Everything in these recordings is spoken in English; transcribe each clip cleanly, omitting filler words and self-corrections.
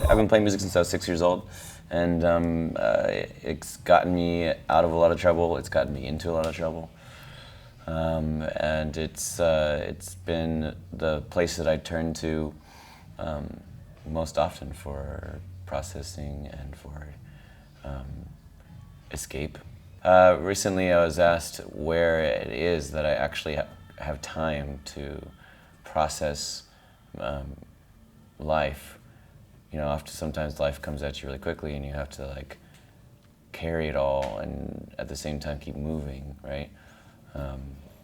I've been playing music since I was 6 years old, and it's gotten me out of a lot of trouble. It's gotten me into a lot of trouble, and it's been the place that I turn to most often for processing and for escape. Recently, I was asked where it is that I actually have time to process life. You know, often sometimes life comes at you really quickly, and you have to like carry it all, and at the same time keep moving, right?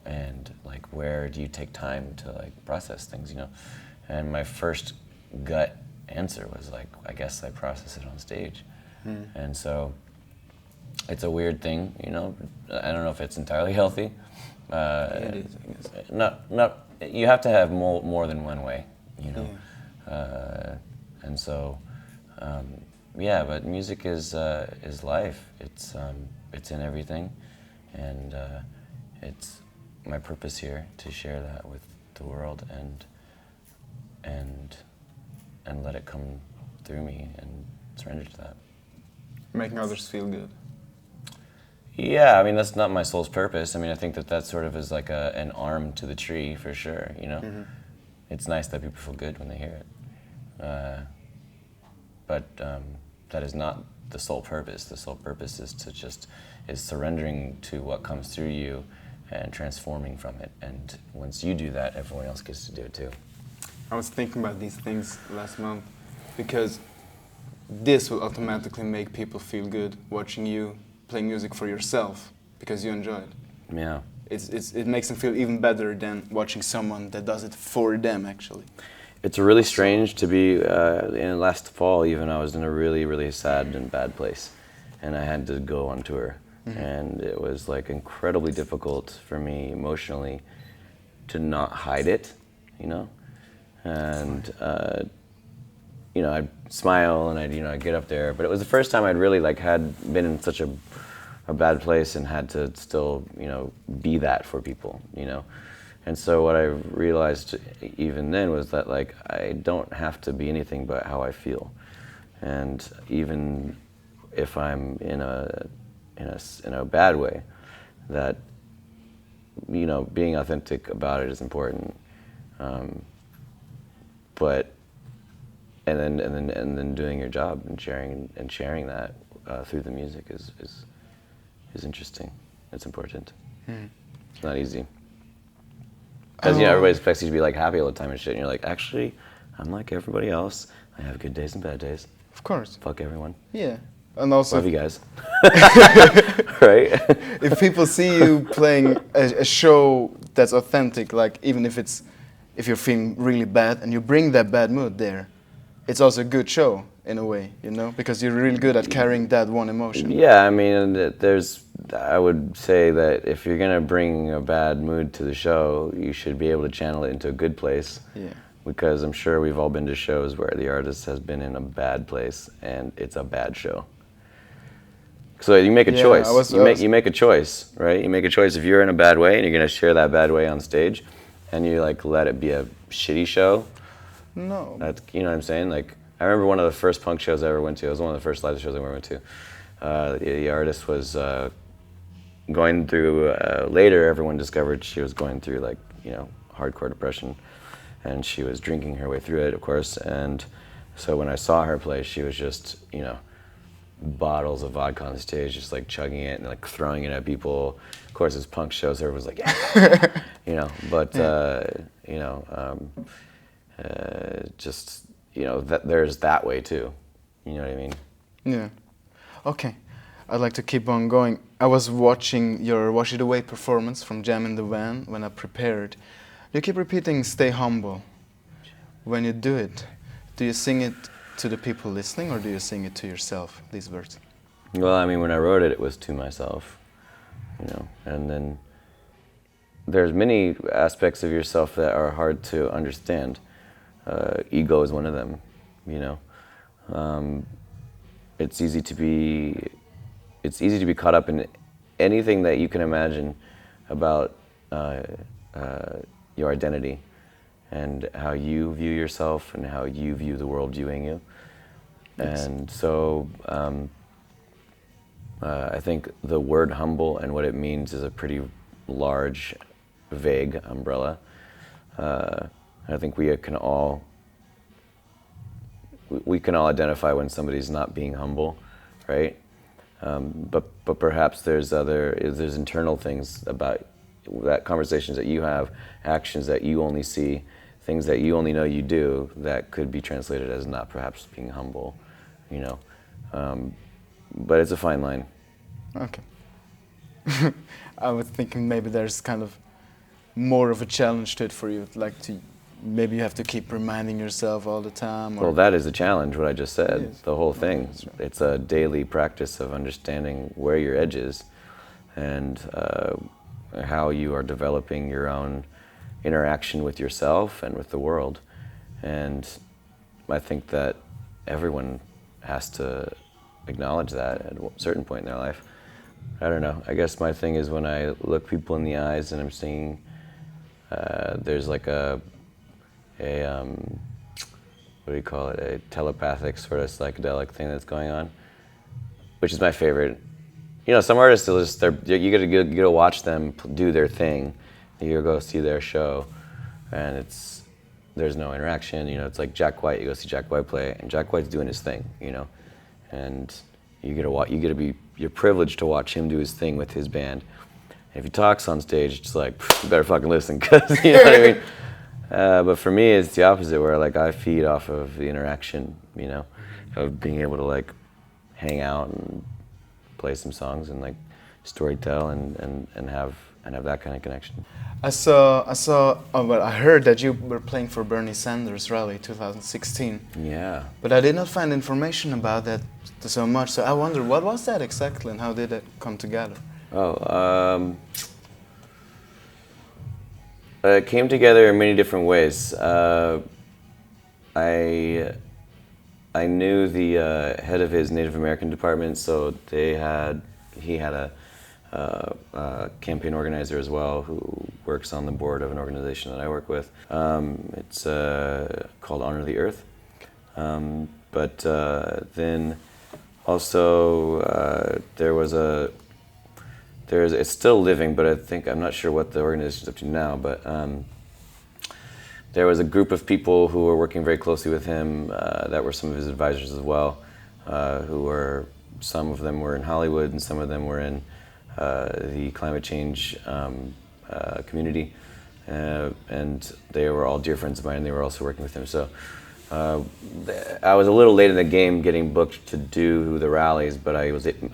And like, where do you take time to like process things? You know, and my first gut answer was like, I guess I process it on stage. And so it's a weird thing, you know. I don't know if it's entirely healthy. It is, I guess. Not. You have to have more than one way, you know. Yeah. And so, yeah. But music is life. It's in everything, and it's my purpose here to share that with the world and let it come through me and surrender to that. Making others feel good. Yeah, I mean, that's not my soul's purpose. I mean, I think that sort of is like an arm to the tree, for sure, you know? Mm-hmm. It's nice that people feel good when they hear it. But that is not the sole purpose. The sole purpose is surrendering to what comes through you and transforming from it. And once you do that, everyone else gets to do it too. I was thinking about these things last month because this will automatically make people feel good watching you play music for yourself because you enjoy it. Yeah. It makes them feel even better than watching someone that does it for them, actually. It's really strange to be, in last fall even, I was in a really, really sad and bad place. And I had to go on tour. Mm-hmm. And it was like incredibly difficult for me emotionally to not hide it, you know? And, you know, I'd smile and I'd get up there. But it was the first time I'd really like had been in such a bad place and had to still, you know, be that for people, you know? And so what I realized even then was that like I don't have to be anything but how I feel. And even if I'm in a bad way, that, you know, being authentic about it is important. But and then doing your job and sharing that through the music is interesting. It's important. It's not easy. Because, you know, everybody expects you to be like happy all the time and shit, and you're like, actually, I'm like everybody else. I have good days and bad days. Of course. Fuck everyone. Yeah. And also, love you guys. Right? If people see you playing a show that's authentic, like even if you're feeling really bad and you bring that bad mood there, it's also a good show in a way, you know, because you're really good at carrying that one emotion. Yeah, I mean, I would say that if you're gonna bring a bad mood to the show, you should be able to channel it into a good place. Yeah. Because I'm sure we've all been to shows where the artist has been in a bad place and it's a bad show. So you make a choice. You make a choice, right? You make a choice if you're in a bad way and you're gonna share that bad way on stage, and you like let it be a shitty show. No. That's, you know what I'm saying? Like, I remember one of the first punk shows I ever went to. It was one of the first live shows I ever went to. The artist was going through. Later, everyone discovered she was going through like, you know, hardcore depression, and she was drinking her way through it, of course. And so when I saw her play, she was just, you know, bottles of vodka on the stage, just like chugging it and like throwing it at people. Of course, it's punk shows. Everyone's like, yeah, you know. But you know, just, you know, there's that way too. You know what I mean? Yeah. Okay. I'd like to keep on going. I was watching your Wash It Away performance from Jam in the Van when I prepared. You keep repeating "Stay humble." When you do it, do you sing it to the people listening, or do you sing it to yourself, these words? Well, I mean, when I wrote it, it was to myself, you know, and then there's many aspects of yourself that are hard to understand. Ego is one of them, you know. It's easy to be caught up in anything that you can imagine about your identity and how you view yourself and how you view the world viewing you. And so I think the word humble and what it means is a pretty large, vague umbrella. I think we can all identify when somebody's not being humble, right? But perhaps there's internal things about that, conversations that you have, actions that you only see, things that you only know you do, that could be translated as not perhaps being humble, you know. But it's a fine line. Okay. I was thinking maybe there's kind of more of a challenge to it for you, like maybe you have to keep reminding yourself all the time. Or Well, that is a challenge, what I just said, Yes. the whole thing. That's right. It's a daily practice of understanding where your edge is and how you are developing your own interaction with yourself and with the world. And I think that everyone has to acknowledge that at a certain point in their life. I don't know. I guess my thing is when I look people in the eyes and I'm seeing there's like a what do you call it? A telepathic sort of psychedelic thing that's going on, which is my favorite. You know, some artists you get to watch them do their thing. You go see their show, and there's no interaction. You know, it's like Jack White. You go see Jack White play, and Jack White's doing his thing. You know, and you're privileged to watch him do his thing with his band. And if he talks on stage, it's like you better fucking listen, cause you know what I mean. But for me, it's the opposite, where like I feed off of the interaction. You know, of being able to like hang out and play some songs and like storytell and have that kind of connection. I heard that you were playing for Bernie Sanders rally 2016. Yeah. But I did not find information about that so much. So I wonder, what was that exactly, and how did it come together? It came together in many different ways. I knew the head of his Native American department, so he had a campaign organizer as well who works on the board of an organization that I work with. It's called Honor the Earth. But then also it's still living, but I'm not sure what the organization's up to now, but there was a group of people who were working very closely with him that were some of his advisors as well, some of them were in Hollywood and some of them were in the climate change community, and they were all dear friends of mine, and they were also working with him. So I was a little late in the game getting booked to do the rallies, but I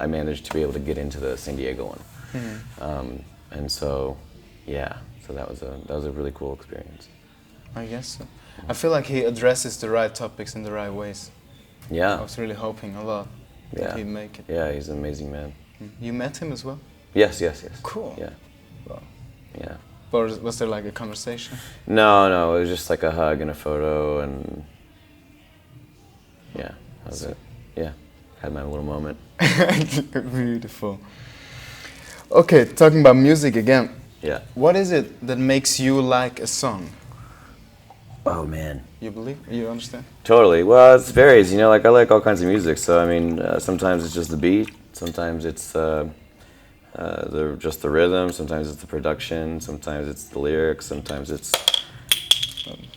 managed to be able to get into the San Diego one. Mm-hmm. And so, yeah, so that was a really cool experience. I guess so. I feel like he addresses the right topics in the right ways. Yeah. I was really hoping a lot that he'd make it. Yeah, he's an amazing man. You met him as well? Yes. Cool. Yeah. Wow. Yeah. Or was there like a conversation? No, it was just like a hug and a photo, and yeah, that was it. Yeah, had my little moment. Beautiful. Okay, talking about music again. Yeah. What is it that makes you like a song? Oh man. You believe? You understand? Totally. Well, it varies. You know, like I like all kinds of music. So I mean, sometimes it's just the beat. Sometimes it's just the rhythm. Sometimes it's the production. Sometimes it's the lyrics. Sometimes it's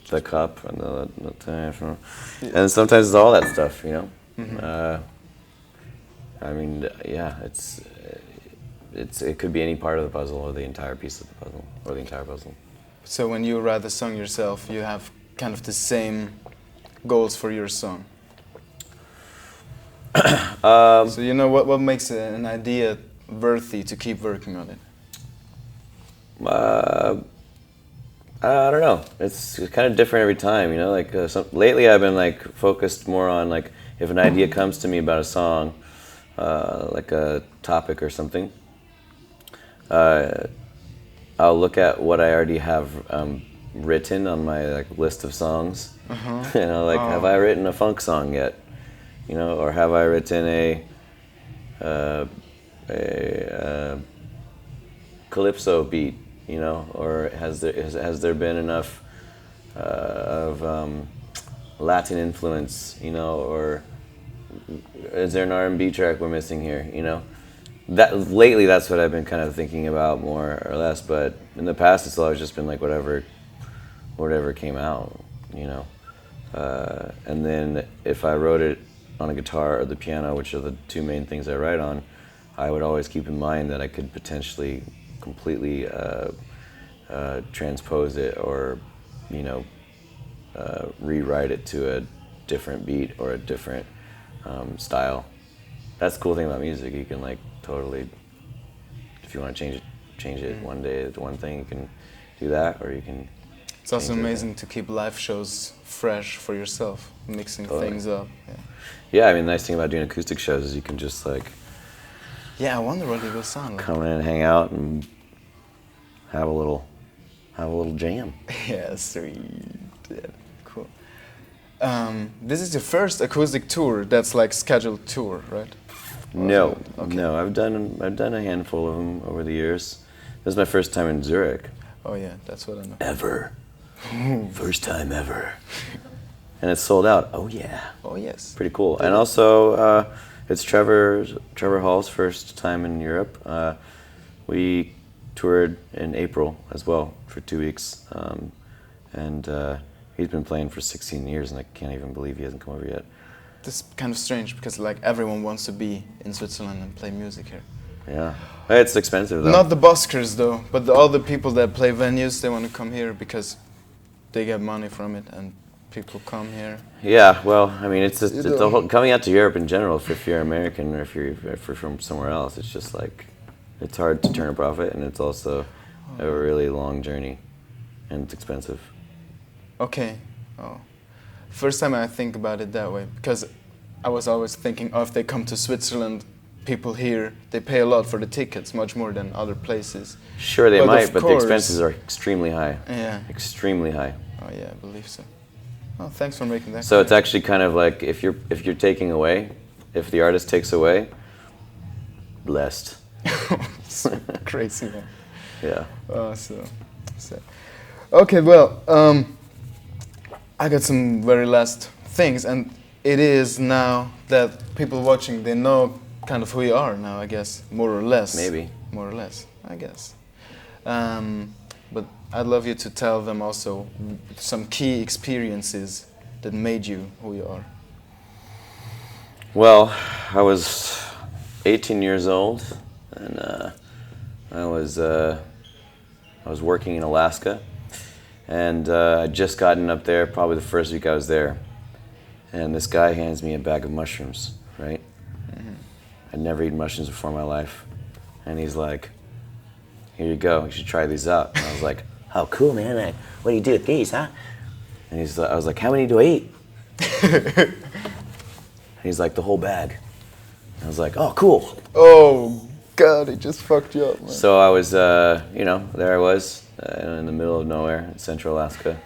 the cup and the time. And sometimes it's all that stuff. You know. Mm-hmm. I mean, yeah, it could be any part of the puzzle or the entire piece of the puzzle or the entire puzzle. So when you write a song yourself, you have kind of the same goals for your song. So you know what makes an idea worthy to keep working on it? I don't know. It's kind of different every time, you know. Like lately, I've been like focused more on like if an idea comes to me about a song, like a topic or something. I'll look at what I already have written on my like list of songs. You know, like have I written a funk song yet? You know, or have I written a calypso beat? You know, or has there been enough of Latin influence? You know, or is there an R&B track we're missing here? You know, that lately that's what I've been kind of thinking about more or less. But in the past, it's always just been like whatever came out, you know. And then if I wrote it on a guitar or the piano, which are the two main things I write on, I would always keep in mind that I could potentially completely transpose it or, you know, rewrite it to a different beat or a different style. That's the cool thing about music. You can like totally, if you want to change it one day to one thing, you can do that, or you can. It's also amazing to keep live shows fresh for yourself, mixing things up. Yeah, I mean, the nice thing about doing acoustic shows is you can just like. Yeah, I wonder what it will sound like. Come in and hang out and have a little jam. Yeah, sweet. Yeah, cool. This is your first acoustic tour that's like scheduled tour, right? No, okay. No. I've done a handful of them over the years. This is my first time in Zurich. Oh yeah, that's what I know. Ever. First time ever. And it's sold out. Oh yeah. Oh yes. Pretty cool. And also, it's Trevor Hall's first time in Europe. We toured in April as well for 2 weeks, and he's been playing for 16 years, and I can't even believe he hasn't come over yet. This is kind of strange because like everyone wants to be in Switzerland and play music here. Yeah, it's expensive though. Not the buskers though, but all the people that play venues, they want to come here because they get money from it, and people come here. Yeah, well, I mean, it's the whole, coming out to Europe in general. If you're American or if you're from somewhere else, it's just like it's hard to turn a profit, and it's also a really long journey, and it's expensive. Okay. Oh, first time I think about it that way, because I was always thinking, oh, if they come to Switzerland, people here, they pay a lot for the tickets, much more than other places. Sure, they might, but the expenses are extremely high. Yeah. Extremely high. Oh yeah, I believe so. Oh, thanks for making that. So it's actually kind of like if you're taking away, if the artist takes away, blessed. Crazy man. Yeah. So. Okay, well, I got some very last things, and it is now that people watching, they know kind of who you are now, I guess, more or less. Maybe. More or less, I guess. But I'd love you to tell them also some key experiences that made you who you are. Well, I was 18 years old, and I was working in Alaska, and I'd just gotten up there, probably the first week I was there, and this guy hands me a bag of mushrooms, right? Mm-hmm. I'd never eaten mushrooms before in my life, and he's like, "Here you go, you should try these out." And I was like, "Oh, cool, man, what do you do with these, huh?" And I was like, "How many do I eat?" And he's like, "The whole bag." And I was like, "Oh, cool." Oh, God, it just fucked you up, man. So I was, there I was in the middle of nowhere in central Alaska.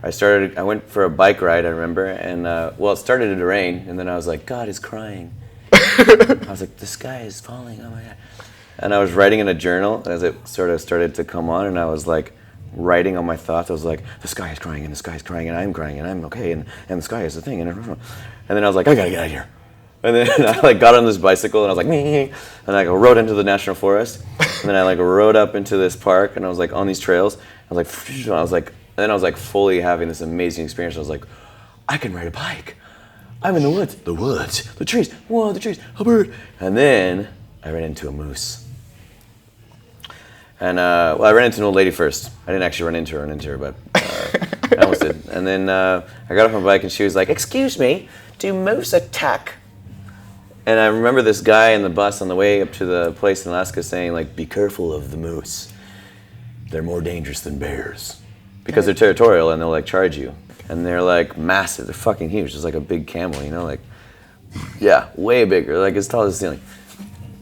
I went for a bike ride, I remember, and it started to rain, and then I was like, God is crying. I was like, the sky is falling, oh my God. And I was writing in a journal as it sort of started to come on, and I was like writing on my thoughts. I was like, the sky is crying, and the sky is crying, and I'm crying, and I'm okay, and the sky is the thing. And then I was like, I gotta get out of here. And then I got on this bicycle, and I was like, me, and I rode into the national forest, and then I rode up into this park, and I was like on these trails. I was like fully having this amazing experience. I was like, I can ride a bike. I'm in the woods, the trees, whoa, the trees, a bird. And then I ran into a moose. And I ran into an old lady first. I didn't actually run into her, but I almost did. And then I got off my bike, and she was like, "Excuse me, do moose attack?" And I remember this guy in the bus on the way up to the place in Alaska saying, like, "Be careful of the moose. They're more dangerous than bears." Because they're territorial and they'll charge you. And they're massive, they're fucking huge. It's like a big camel, yeah, way bigger, as tall as the ceiling.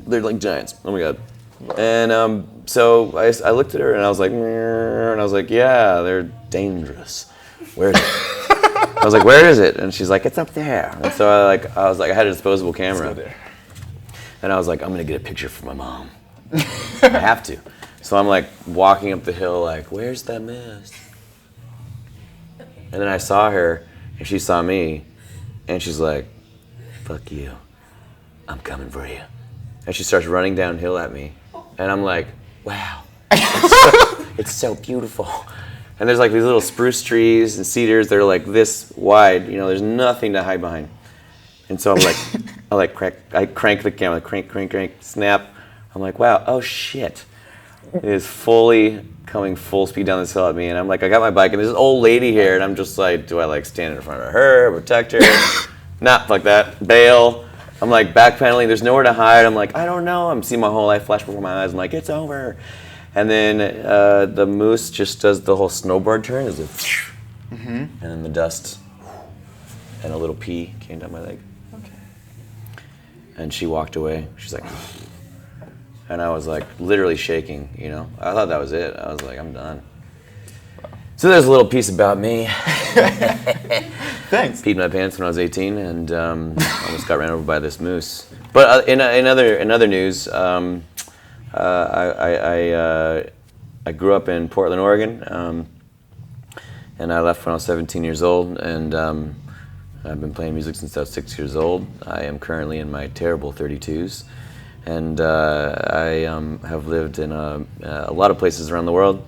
They're like giants, oh my God. And so I looked at her and I was like, yeah, they're dangerous. Where is it? I was like, where is it? And she's like, it's up there. And so I was like, I had a disposable camera. Let's go there. And I was like, I'm gonna get a picture for my mom. I have to. So I'm walking up the hill where's that moose? And then I saw her, and she saw me, and she's like, fuck you. I'm coming for you. And she starts running downhill at me. And I'm like, wow, it's so beautiful. And there's like these little spruce trees and cedars that are like this wide, you know, there's nothing to hide behind. And so I'm like, I crank the camera, crank, snap. I'm like, wow, oh shit. It is fully coming full speed down this hill at me. And I'm like, I got my bike and there's this old lady here. And I'm just like, do I like stand in front of her, protect her? Nah, fuck that, bail. I'm like backpedaling, there's nowhere to hide. I'm like, I don't know. I'm seeing my whole life flash before my eyes. I'm like, it's over. And then the moose just does the whole snowboard turn. It's like, and then the dust and a little pee came down my leg. Okay. And she walked away. She's like, and I was like literally shaking, you know. I thought that was it. I was like, I'm done. So there's a little piece about me. Thanks. Peed my pants when I was 18 and almost got ran over by this moose. But in other news, I grew up in Portland, Oregon, and I left when I was 17 years old, and I've been playing music since I was 6 years old. I am currently in my terrible 32s, and I have lived in a lot of places around the world.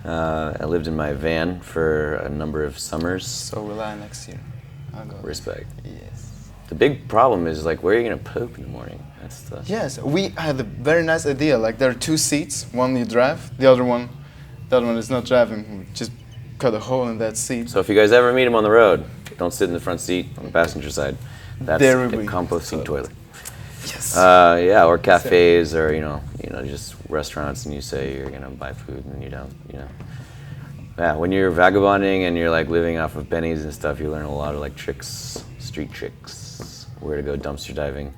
I lived in my van for a number of summers. So will I next year. I'll go. Respect. Yes. The big problem is like, where are you gonna poop in the morning? That's the. Yes, we had a very nice idea. Like there are two seats. One you drive, the other one is not driving. We just cut a hole in that seat. So if you guys ever meet him on the road, don't sit in the front seat on the passenger side. That's There a we composting toilet. Yes. Yeah, or cafes, or you know, just restaurants, and you say you're gonna buy food, and you don't, you know. Yeah, when you're vagabonding and you're like living off of pennies and stuff, you learn a lot of like tricks, street tricks, where to go dumpster diving,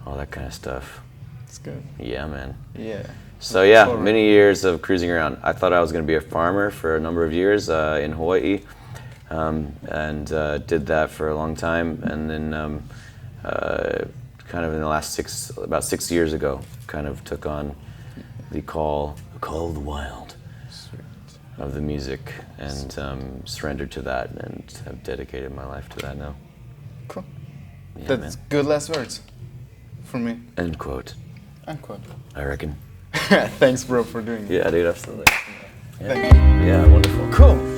all that kind of stuff. It's good. Yeah, man. Yeah. So yeah, many years of cruising around. I thought I was gonna be a farmer for a number of years in Hawaii, and did that for a long time, and then kind of in the last about 6 years ago, kind of took on the call of the wild. Sweet. Of the music, and surrendered to that, and have dedicated my life to that now. Cool. Yeah, That's man. good last words for me. End quote. Unquote. I reckon. Thanks, bro, for doing it. Yeah, dude, absolutely. Yeah, Thank you. yeah, wonderful. Cool.